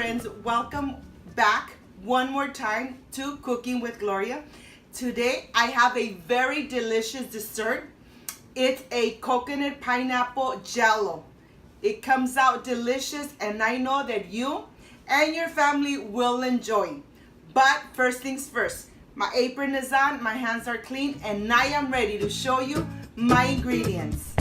friends, welcome back one more time to Cooking with Gloria. Today I have a very delicious dessert. It's a coconut pineapple jello. It comes out delicious and I know that you and your family will enjoy. But first things first, my apron is on, my hands are clean, and I am ready to show you my ingredients.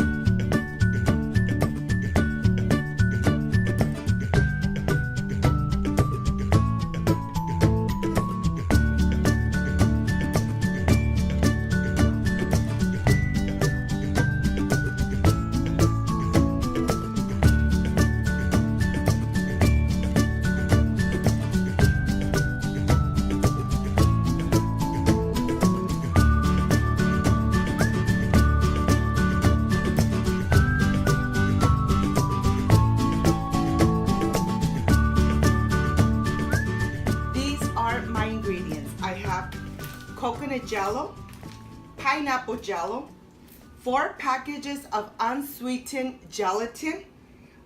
I have coconut jello, pineapple jello, 4 packages of unsweetened gelatin,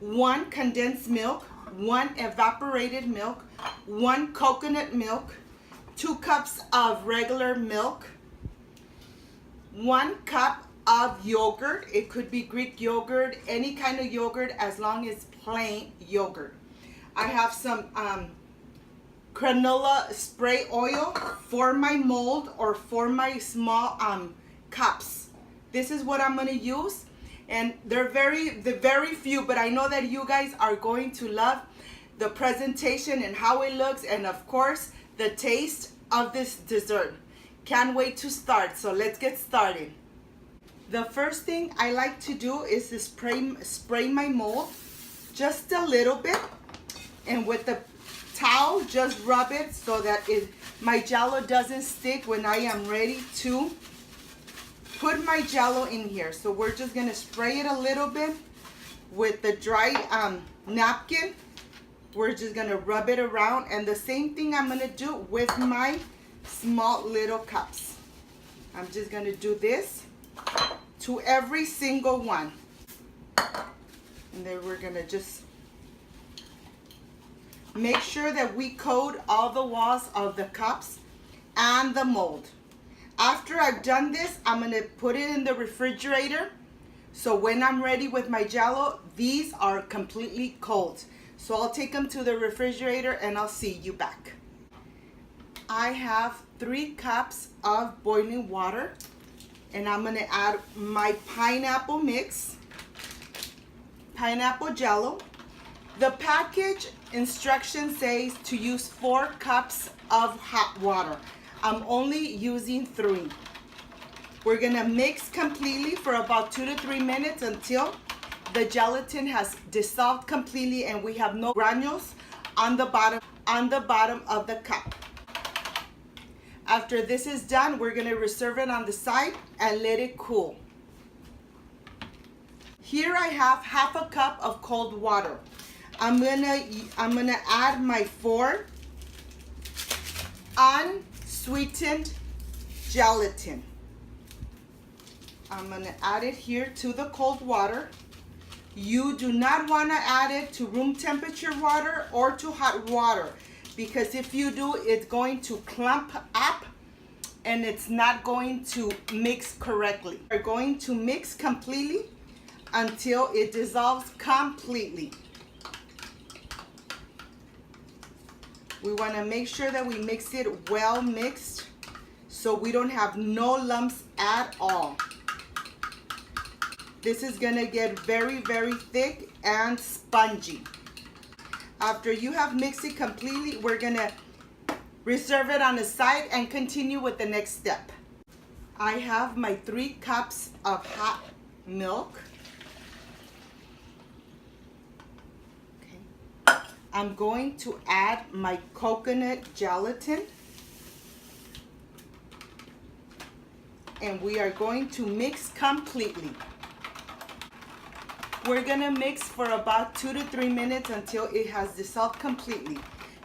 1 condensed milk, 1 evaporated milk, 1 coconut milk, 2 cups of regular milk, 1 cup of yogurt. It could be Greek yogurt, any kind of yogurt as long as plain yogurt. I have some canola spray oil for my mold or for my small cups. This is what I'm going to use, and they're very few, but I know that you guys are going to love the presentation and how it looks, and of course the taste of this dessert. Can't wait to start, so let's get started. The first thing I like to do is to spray my mold just a little bit, and with the towel just rub it so that my jello doesn't stick when I am ready to put my jello in here. So we're just gonna spray it a little bit with the dry napkin. We're just gonna rub it around, and the same thing I'm gonna do with my small little cups. I'm just gonna do this to every single one, and then we're gonna just make sure that we coat all the walls of the cups and the mold. After I've done this, I'm gonna put it in the refrigerator. So when I'm ready with my jello, these are completely cold. So I'll take them to the refrigerator and I'll see you back. I have 3 cups of boiling water, and I'm gonna add my pineapple mix, pineapple jello. The package instruction says to use 4 cups of hot water. I'm only using 3. We're gonna mix completely for about 2 to 3 minutes until the gelatin has dissolved completely and we have no granules on the bottom of the cup. After this is done, we're gonna reserve it on the side and let it cool. Here I have half a cup of cold water. I'm gonna add my 4 unsweetened gelatin. I'm gonna add it here to the cold water. You do not want to add it to room temperature water or to hot water, because if you do, it's going to clump up and it's not going to mix correctly. We're going to mix completely until it dissolves completely. We want to make sure that we mix it well mixed so we don't have no lumps at all. This is going to get very thick and spongy. After you have mixed it completely, we're going to reserve it on the side and continue with the next step. I have my 3 cups of hot milk. I'm going to add my coconut gelatin, and we are going to mix completely. We're gonna mix for about 2 to 3 minutes until it has dissolved completely.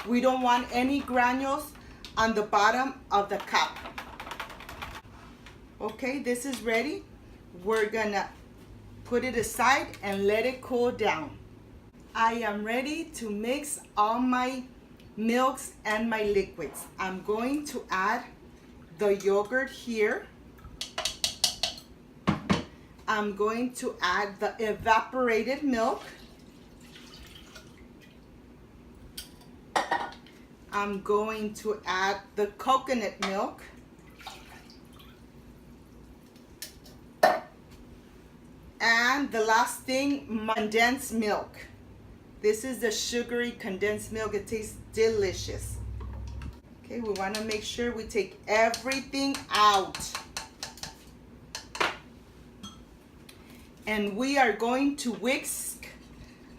We don't want any granules on the bottom of the cup. Okay, this is ready. We're gonna put it aside and let it cool down. I am ready to mix all my milks and my liquids. I'm going to add the yogurt here. I'm going to add the evaporated milk. I'm going to add the coconut milk. And the last thing, condensed milk. This is the sugary condensed milk. It tastes delicious. Okay, we want to make sure we take everything out. And we are going to whisk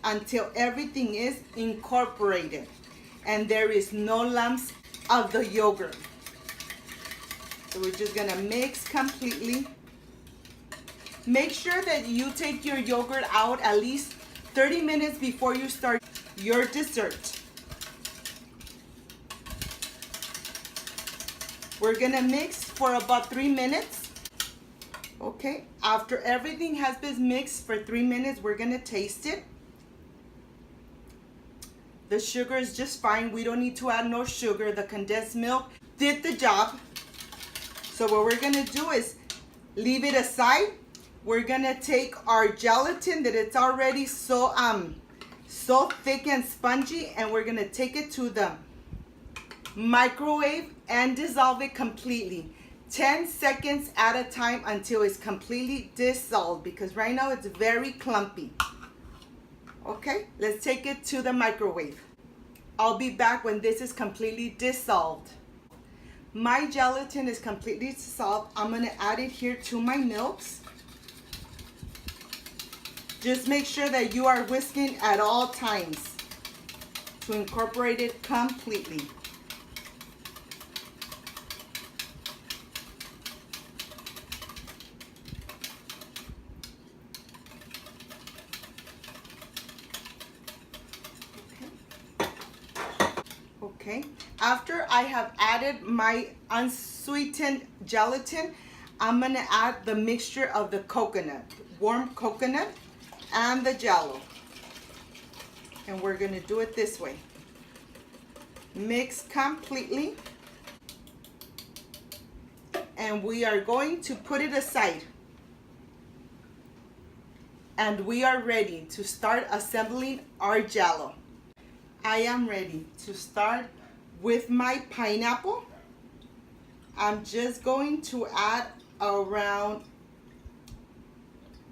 until everything is incorporated and there is no lumps of the yogurt. So we're just gonna mix completely. Make sure that you take your yogurt out at least 30 minutes before you start your dessert. We're gonna mix for about 3 minutes. Okay, after everything has been mixed for 3 minutes, we're gonna taste it. The sugar is just fine. We don't need to add no sugar. The condensed milk did the job. So what we're gonna do is leave it aside. We're gonna take our gelatin that it's already so thick and spongy, and we're gonna take it to the microwave and dissolve it completely. 10 seconds at a time until it's completely dissolved, because right now it's very clumpy. Okay, let's take it to the microwave. I'll be back when this is completely dissolved. My gelatin is completely dissolved. I'm gonna add it here to my milks. Just make sure that you are whisking at all times to incorporate it completely. Okay, after I have added my unsweetened gelatin, I'm gonna add the mixture of the coconut, warm coconut, and the Jello. And we're gonna do it this way. Mix completely. And we are going to put it aside. And we are ready to start assembling our Jello. I am ready to start with my pineapple. I'm just going to add around,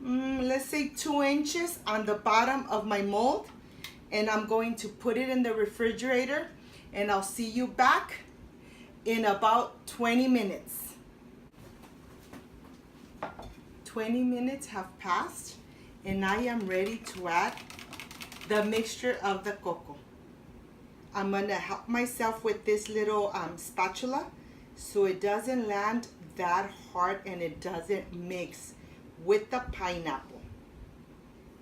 let's say 2 inches on the bottom of my mold. And I'm going to put it in the refrigerator, and I'll see you back in about 20 minutes. 20 minutes have passed, and I am ready to add the mixture of the cocoa. I'm gonna help myself with this little spatula so it doesn't land that hard and it doesn't mix with the pineapple.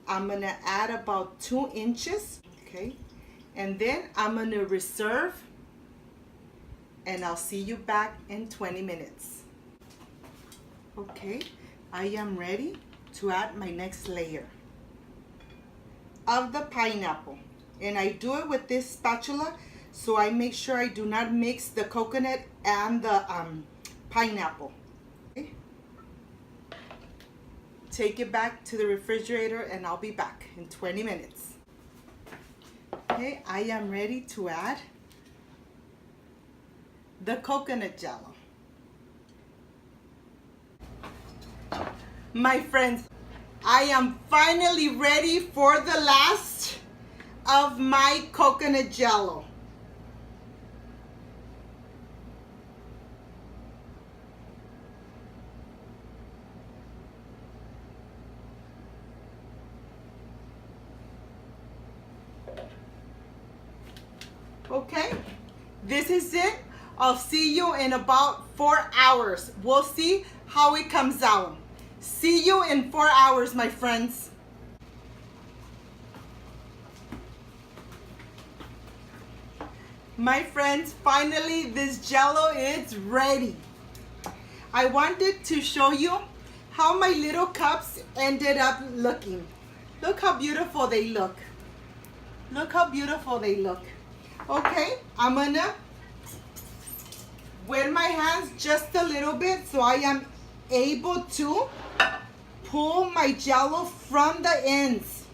I'm gonna add about 2 inches, okay? And then I'm gonna reserve, and I'll see you back in 20 minutes. Okay, I am ready to add my next layer of the pineapple. And I do it with this spatula so I make sure I do not mix the coconut and the pineapple. Okay. Take it back to the refrigerator, and I'll be back in 20 minutes. Okay, I am ready to add the coconut Jello. My friends, I am finally ready for the last of my coconut Jello. Okay, this is it. I'll see you in about 4 hours. We'll see how it comes out. See you in 4 hours, my friends. My friends, finally this Jello is ready. I wanted to show you how my little cups ended up looking. Look how beautiful they look. Look how beautiful they look. Okay, I'm gonna wet my hands just a little bit so I am able to pull my Jello from the ends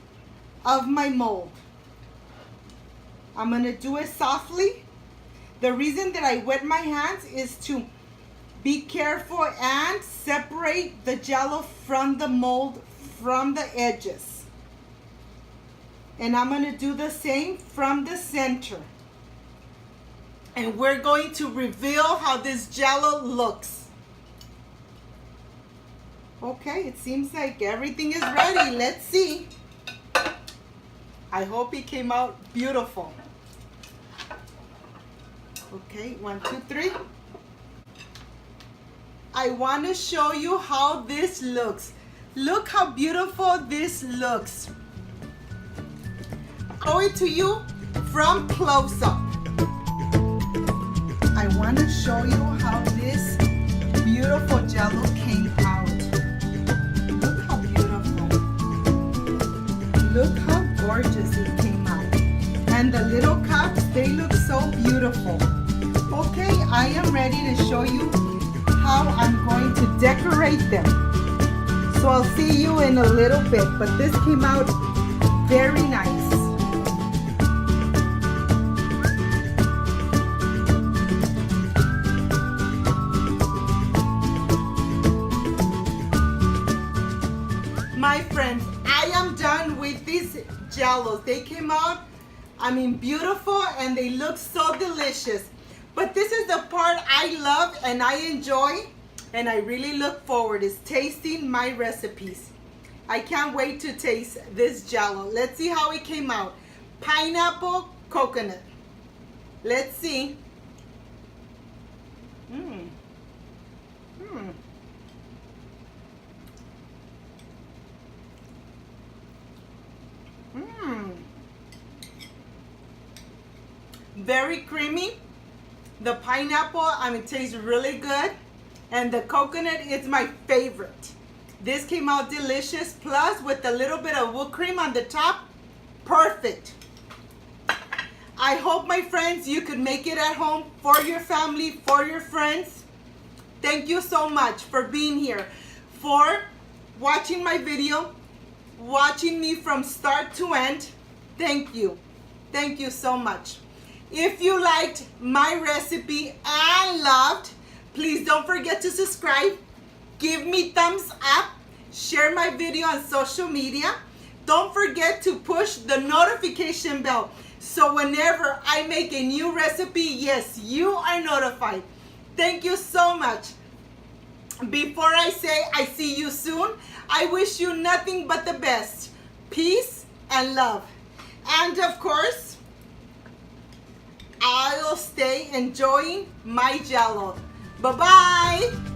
of my mold. I'm gonna do it softly. The reason that I wet my hands is to be careful and separate the Jello from the mold, from the edges. And I'm gonna do the same from the center. And we're going to reveal how this Jello looks. Okay, it seems like everything is ready. Let's see. I hope it came out beautiful. Okay, 1, 2, 3. I want to show you how this looks. Look how beautiful this looks. Show it to you from close up. I want to show you how this beautiful Jello came out. Look how beautiful. Look how gorgeous it came out. And the little cups, they look so beautiful. Okay, I am ready to show you how I'm going to decorate them. So I'll see you in a little bit, but this came out very nice. My friends, I am done with these Jellos. They came out, I mean, beautiful, and they look so delicious. But this is the part I love and I enjoy, and I really look forward is tasting my recipes. I can't wait to taste this Jello. Let's see how it came out. Pineapple coconut. Let's see. Very creamy. The pineapple, I mean, tastes really good. And the coconut is my favorite. This came out delicious. Plus, with a little bit of whipped cream on the top, perfect. I hope, my friends, you could make it at home for your family, for your friends. Thank you so much for being here, for watching my video, watching me from start to end. Thank you. Thank you so much. If you liked my recipe and loved, please don't forget to subscribe, give me thumbs up, share my video on social media. Don't forget to push the notification bell so whenever I make a new recipe, yes, you are notified. Thank you so much. Before I say I see you soon, I wish you nothing but the best. Peace and love. And of course, I'll stay enjoying my Jello. Bye-bye.